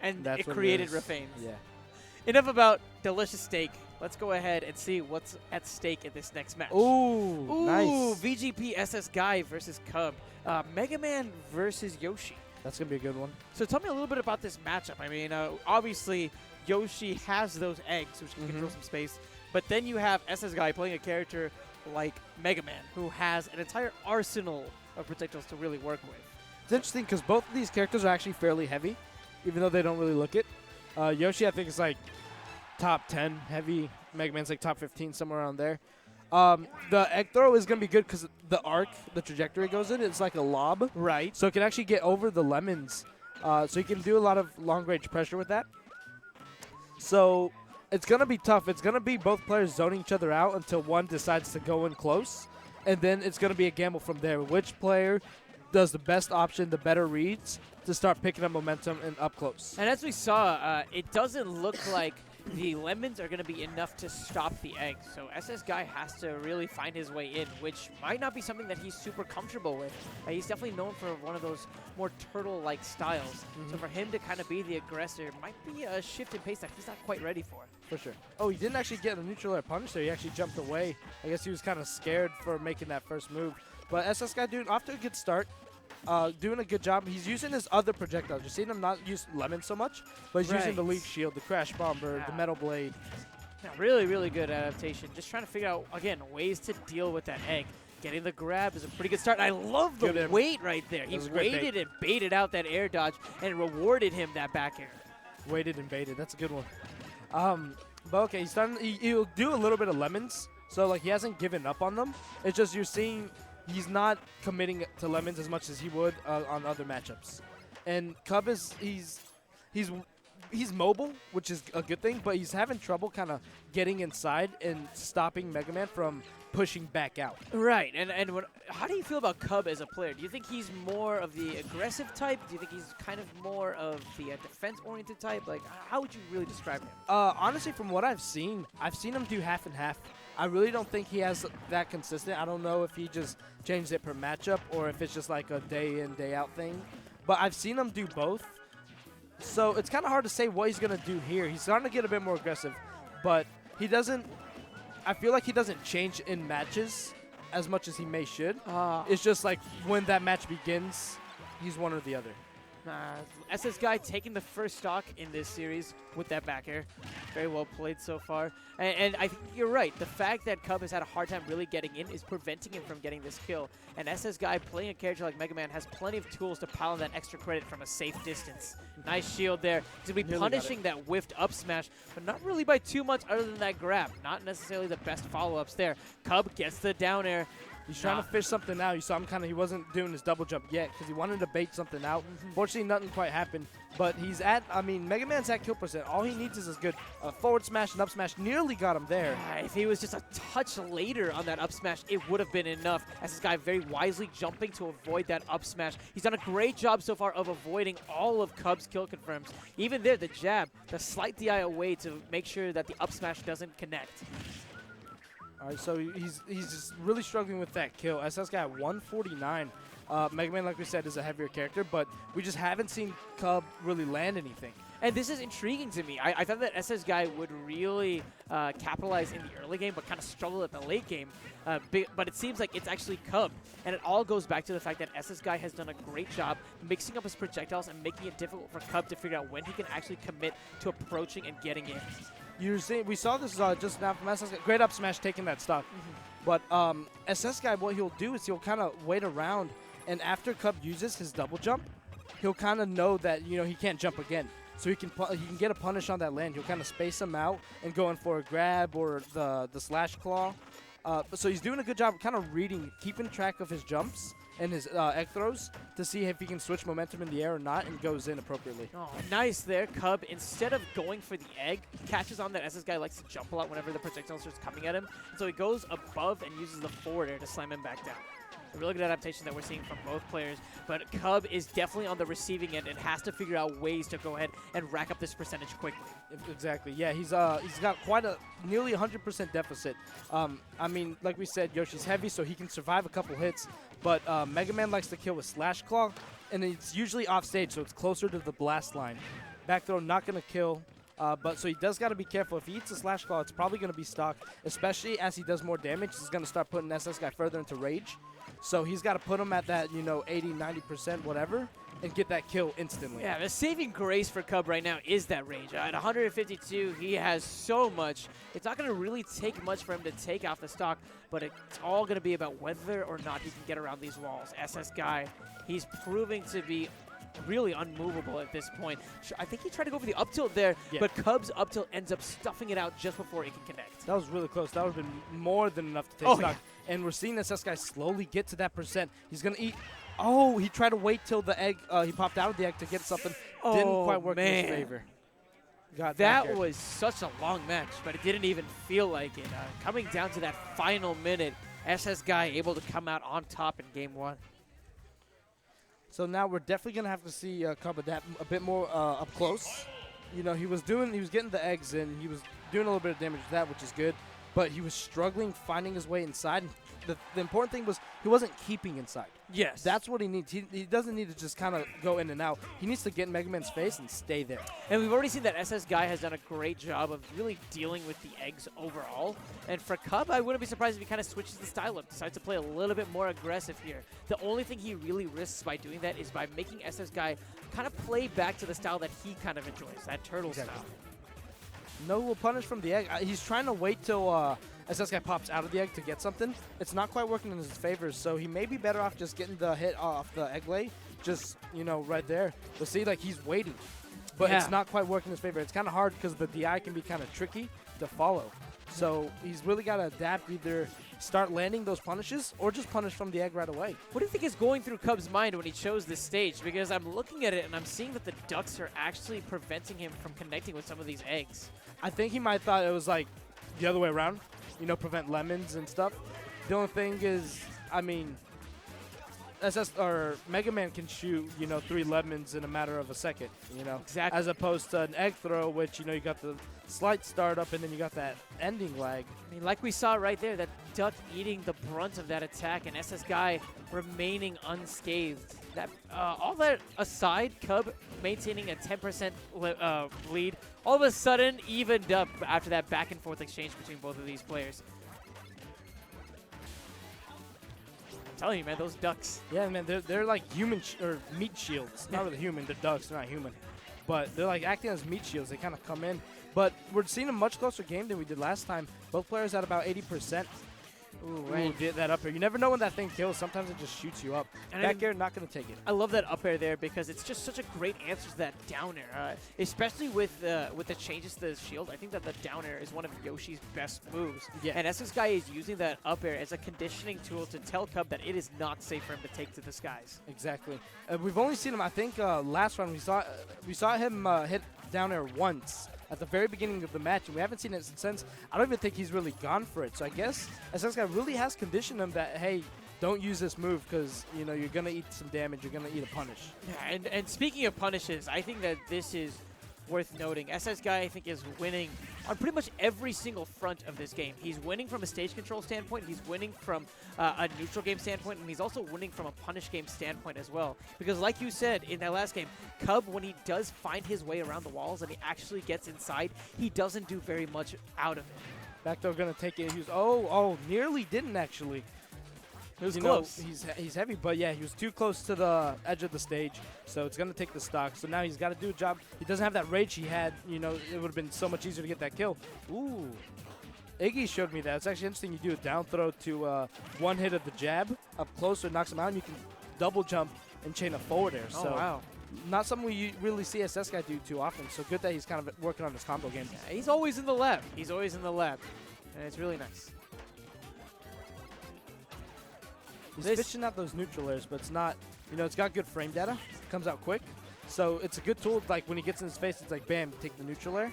and That's it what created is. Rafames. Yeah. Enough about delicious steak. Let's go ahead and see what's at stake in this next match. Ooh, nice. VGP SSGuy versus Cub. Mega Man versus Yoshi. That's going to be a good one. So tell me a little bit about this matchup. I mean, obviously, Yoshi has those eggs, which can control some space. But then you have SSGuy playing a character like Mega Man, who has an entire arsenal of projectiles to really work with. It's interesting because both of these characters are actually fairly heavy, even though they don't really look it. Yoshi, I think, is like top 10 heavy. Mega Man's like top 15, somewhere around there. The egg throw is going to be good because the arc, the trajectory it goes in, it's like a lob. Right. So it can actually get over the lemons. So you can do a lot of long-range pressure with that. So it's going to be tough. It's going to be both players zoning each other out until one decides to go in close. And then it's going to be a gamble from there. Which player does the best option, the better reads, to start picking up momentum and up close. And as we saw, it doesn't look like the lemons are going to be enough to stop the eggs. So SSGuy has to really find his way in, which might not be something that he's super comfortable with. He's definitely known for one of those more turtle-like styles. So for him to kind of be the aggressor might be a shift in pace that he's not quite ready for. For sure. Oh, he didn't actually get a neutral air punish there. He actually jumped away. I guess he was kind of scared for making that first move. But SSGuy doing off to a good start. Doing a good job. He's using his other projectiles. You're seeing him not use lemon so much, but he's using the leaf shield, the crash bomber, the metal blade. Yeah, really, really good adaptation. Just trying to figure out, again, ways to deal with that egg. Getting the grab is a pretty good start. I love the wait right there. He waited and baited out that air dodge and rewarded him that back air. Waited and baited. That's a good one. But okay, he's starting. He'll do a little bit of lemons. So like he hasn't given up on them. It's just you're seeing he's not committing to lemons as much as he would on other matchups. And Cub is he's mobile, which is a good thing, but he's having trouble kind of getting inside and stopping Mega Man from pushing back out. Right, and how do you feel about Cub as a player? Do you think he's more of the aggressive type? Do you think he's kind of more of the defense-oriented type? Like, how would you really describe him? Honestly, from what I've seen him do half and half. I really don't think he has that consistent. I don't know if he just changed it per matchup or if it's just like a day in, day out thing. But I've seen him do both. So it's kind of hard to say what he's going to do here. He's starting to get a bit more aggressive, but he doesn't – I feel like he doesn't change in matches as much as he should. It's just like when that match begins, he's one or the other. SSGuy taking the first stock in this series with that back air. Very well played so far. And I think you're right. The fact that Cub has had a hard time really getting in is preventing him from getting this kill. And SSGuy playing a character like Mega Man has plenty of tools to pile on that extra credit from a safe distance. Nice shield there. He's going to be punishing that whiffed up smash, but not really by too much other than that grab. Not necessarily the best follow-ups there. Cub gets the down air. He's trying to fish something out. You saw him he wasn't doing his double jump yet because he wanted to bait something out. Fortunately, nothing quite happened. But he's Mega Man's at kill percent. All he needs is good forward smash and up smash. Nearly got him there. If he was just a touch later on that up smash, it would have been enough. As this guy very wisely jumping to avoid that up smash. He's done a great job so far of avoiding all of Cub's kill confirms. Even there, the jab, the slight DI away to make sure that the up smash doesn't connect. All right, so he's just really struggling with that kill. SSGuy at 149. Mega Man, like we said, is a heavier character, but we just haven't seen Cub really land anything. And this is intriguing to me. I thought that SSGuy would really capitalize in the early game, but kind of struggle at the late game. But it seems like it's actually Cub. And it all goes back to the fact that SSGuy has done a great job mixing up his projectiles and making it difficult for Cub to figure out when he can actually commit to approaching and getting in. We saw this just now from SSGuy. Great up smash taking that stock. But SSGuy, what he'll do is he'll kind of wait around, and after Cub uses his double jump, he'll kind of know that he can't jump again. So he can get a punish on that land. He'll kind of space him out and go in for a grab or the slash claw. So he's doing a good job kind of reading, keeping track of his jumps and his egg throws to see if he can switch momentum in the air or not and goes in appropriately. Oh, nice there. Cub, instead of going for the egg, catches on that SSGuy likes to jump a lot whenever the projectile starts coming at him. So he goes above and uses the forward air to slam him back down. A really good adaptation that we're seeing from both players, but Cub is definitely on the receiving end and has to figure out ways to go ahead and rack up this percentage quickly. Exactly. Yeah, he's got quite a nearly 100% deficit. I mean, like we said, Yoshi's heavy, so he can survive a couple hits, but Mega Man likes to kill with Slash Claw, and it's usually off stage, so it's closer to the blast line. Back throw not going to kill. But so he does got to be careful. If he eats a slash claw, it's probably going to be stock, especially as he does more damage. He's going to start putting SSGuy further into rage. So he's got to put him at that, 80, 90%, whatever, and get that kill instantly. Yeah, the saving grace for Cub right now is that rage. At 152, he has so much. It's not going to really take much for him to take out the stock, but it's all going to be about whether or not he can get around these walls. SSGuy, he's proving to be really unmovable at this point. I think he tried to go for the up tilt there, but Cub's up tilt ends up stuffing it out just before it can connect. That was really close. That would have been more than enough to take stock. Yeah. And we're seeing SSGuy slowly get to that percent. He's going to eat. Oh, he tried to wait till the egg, he popped out of the egg to get something. Didn't quite work in his favor. That was such a long match, but it didn't even feel like it. Coming down to that final minute, SSGuy able to come out on top in game 1. So now we're definitely going to have to see Cub adapt a bit more up close. He was getting the eggs in. He was doing a little bit of damage to that, which is good. But he was struggling finding his way inside. The important thing was he wasn't keeping inside. Yes. That's what he needs. He doesn't need to just kind of go in and out. He needs to get in Mega Man's face and stay there. And we've already seen that SSGuy has done a great job of really dealing with the eggs overall. And for Cub, I wouldn't be surprised if he kind of switches the style up, decides to play a little bit more aggressive here. The only thing he really risks by doing that is by making SSGuy kind of play back to the style that he kind of enjoys, that turtle style. No will punish from the egg. He's trying to wait till SSGuy pops out of the egg to get something. It's not quite working in his favor, so he may be better off just getting the hit off the egg lay, just, right there. But see, he's waiting. But it's not quite working in his favor. It's kind of hard because the DI can be kind of tricky to follow. So he's really got to adapt, either start landing those punishes or just punish from the egg right away. What do you think is going through Cub's mind when he chose this stage? Because I'm looking at it and I'm seeing that the ducks are actually preventing him from connecting with some of these eggs. I think he might have thought it was the other way around, prevent lemons and stuff. The only thing is, Mega Man can shoot, 3 lemons in a matter of a second, Exactly. As opposed to an egg throw, which, you got the slight startup and then you got that ending lag. Like we saw right there, that duck eating the brunt of that attack and SSGuy remaining unscathed. That all that aside, Cub maintaining a 10% lead, all of a sudden evened up after that back and forth exchange between both of these players. I'm telling you, man, those ducks. Yeah, man, they're like human or meat shields. Not really human. They're ducks. They're not human. But they're acting as meat shields. They kind of come in. But we're seeing a much closer game than we did last time. Both players at about 80%. Ooh, get that up air. You never know when that thing kills. Sometimes it just shoots you up. And back air, not going to take it. I love that up air there because it's just such a great answer to that down air. Especially with the changes to the shield, I think that the down air is one of Yoshi's best moves. Yeah. And SSGuy is using that up air as a conditioning tool to tell Cub that it is not safe for him to take to the skies. Exactly. We've only seen him, I think, last round we saw him hit down air once at the very beginning of the match, and we haven't seen it since. I don't even think he's really gone for it. So I guess SSGuy really has conditioned him that, hey, don't use this move because, you're going to eat some damage. You're going to eat a punish. Yeah, and speaking of punishes, I think that this is worth noting. SSGuy, I think, is winning on pretty much every single front of this game. He's winning from a stage control standpoint, he's winning from a neutral game standpoint, and he's also winning from a punish game standpoint as well. Because like you said in that last game, Cub, when he does find his way around the walls and he actually gets inside, he doesn't do very much out of it. Back throw going to take it. He was, nearly didn't actually. It was close. He's heavy, but yeah, he was too close to the edge of the stage, so it's going to take the stock. So now he's got to do a job. He doesn't have that rage he had. It would have been so much easier to get that kill. Ooh. Iggy showed me that. It's actually interesting. You do a down throw to one hit of the jab. Up closer, knocks him out, and you can double jump and chain a forward air. Oh, so wow. Not something we really see SSGuy do too often. So good that he's kind of working on his combo game. Yeah, he's always in the lab. He's always in the lab, and it's really nice. He's fishing out those neutral airs, but it's not, it's got good frame data. It comes out quick. So it's a good tool. When he gets in his face, it's bam, take the neutral air.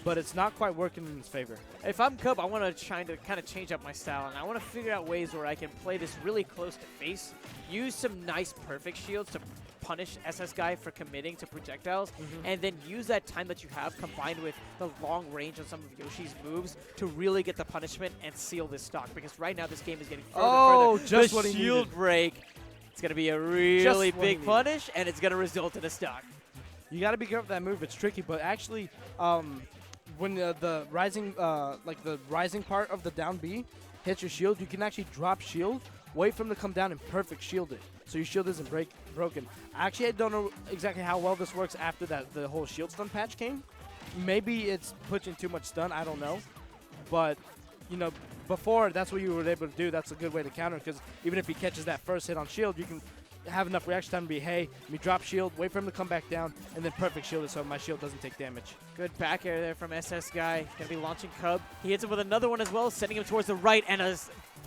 But it's not quite working in his favor. If I'm Cub, I want to try to kind of change up my style, and I want to figure out ways where I can play this really close to face, use some nice perfect shields to punish SSGuy for committing to projectiles, and then use that time that you have combined with the long range of some of Yoshi's moves to really get the punishment and seal this stock. Because right now this game is getting further and further. Just the what he shield needed. break. It's going to be a really big punish, and it's going to result in a stock. You got to be careful with that move. It's tricky, but actually, when the rising part of the down B hits your shield, you can actually drop shield, wait for him to come down, and perfect shield it, so your shield isn't broken. Actually, I don't know exactly how well this works after the whole shield stun patch came. Maybe it's pushing too much stun. I don't know, but you know, before that's what you were able to do. That's a good way to counter, because even if he catches that first hit on shield, you can have enough reaction time to be, hey, let me drop shield, wait for him to come back down, and then perfect shield it so my shield doesn't take damage. Good back air there from SSGuy. Gonna be launching Cub. He hits him with another one as well, sending him towards the right, and a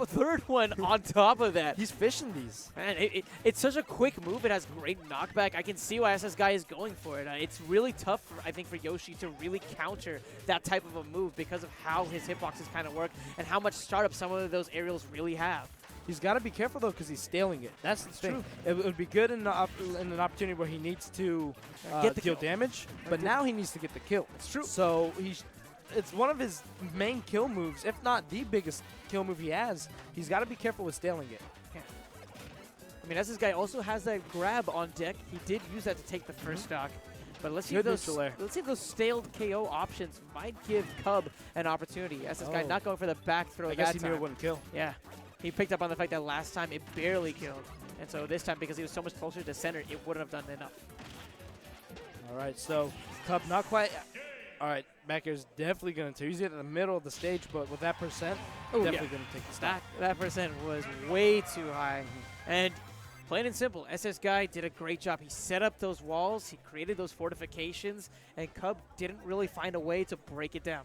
third one on top of that. He's fishing these. Man, it's such a quick move. It has great knockback. I can see why SSGuy is going for it. It's really tough, I think, for Yoshi to really counter that type of a move because of how his hitboxes kind of work and how much startup some of those aerials really have. He's got to be careful, though, because he's staling it. That's the thing. It would be good in an opportunity where he needs to deal damage, but now he needs to get the kill. It's true. So it's one of his main kill moves, if not the biggest kill move he has. He's got to be careful with staling it. Yeah. I mean, SSGuy also has that grab on deck. He did use that to take the first stock. But let's see if those staled KO options might give Cub an opportunity. SSGuy not going for the back throw that time. I guess he knew it wouldn't kill. Yeah. He picked up on the fact that last time it barely killed. And so this time, because he was so much closer to center, it wouldn't have done enough. All right, so Cub not quite. All right, back air's definitely going to. He's in the middle of the stage, but with that percent, definitely going to take the stock. That percent was way too high. And plain and simple, SSGuy did a great job. He set up those walls, he created those fortifications, and Cub didn't really find a way to break it down.